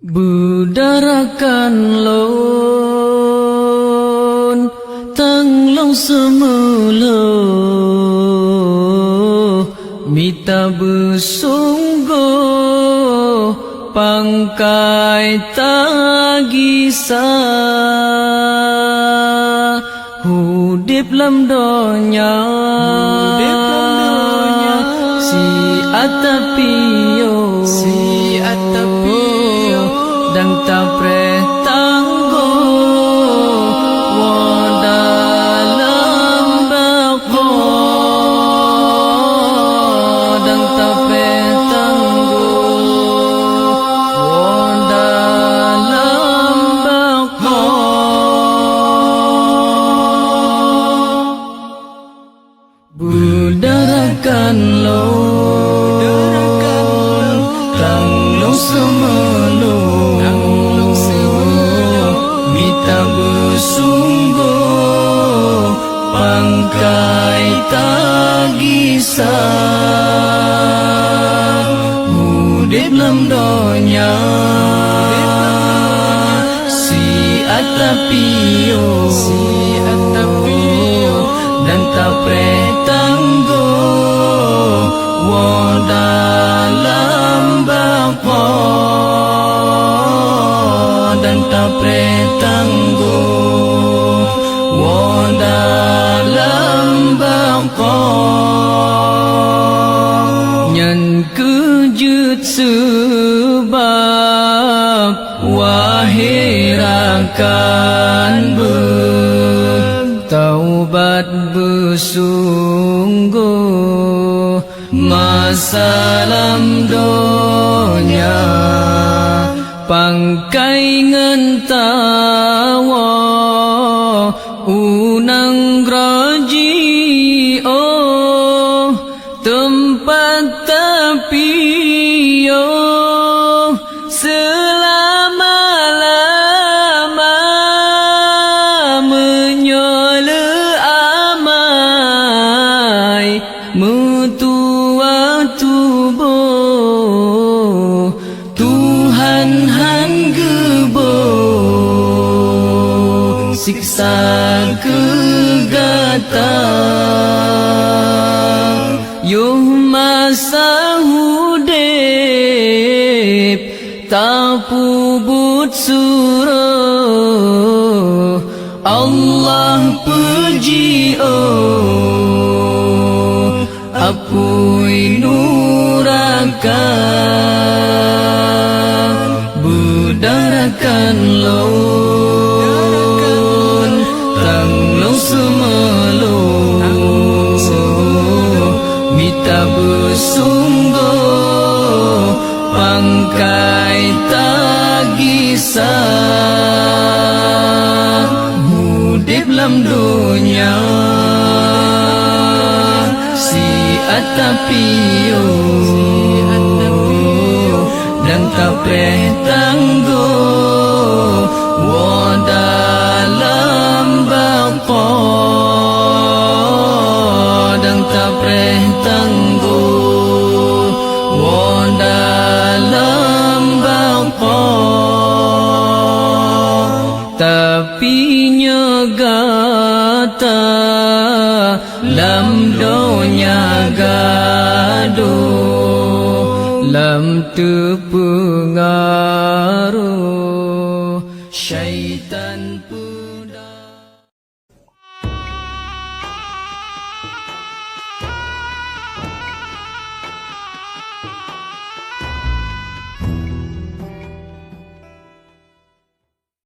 Budarakan lon tang long semula mita bersungguh pangkai tagisa hudip lam donya si atapio dan tapre tanggo dalam bako dan tapre tanggo dalam bako budarakan lo tang lo semelo mita bersungguh pangkai tagisa hudip lam donya si atapio dan tapre tanggo dalam bako dan tapre tanggo dalam bako nyan kejut sebab wahirakan bertaubat bersungguh masalam donya pangkai ngentawa unang graji tempat tapio selama-lama menyola amai mutua tubuh Tuhan hanggebo siksa kegata yuh masa hudip tapubut suruh Allah puji apui nurakan budarakan lon tang long semelo mita bersungguh pangkai tagisa hudip lam dunya si atapio dan tapre tanggo dalam bako dan tapre tanggo dalam bako tapi nyegata lam donya gaduh lam terpengaruh syaitan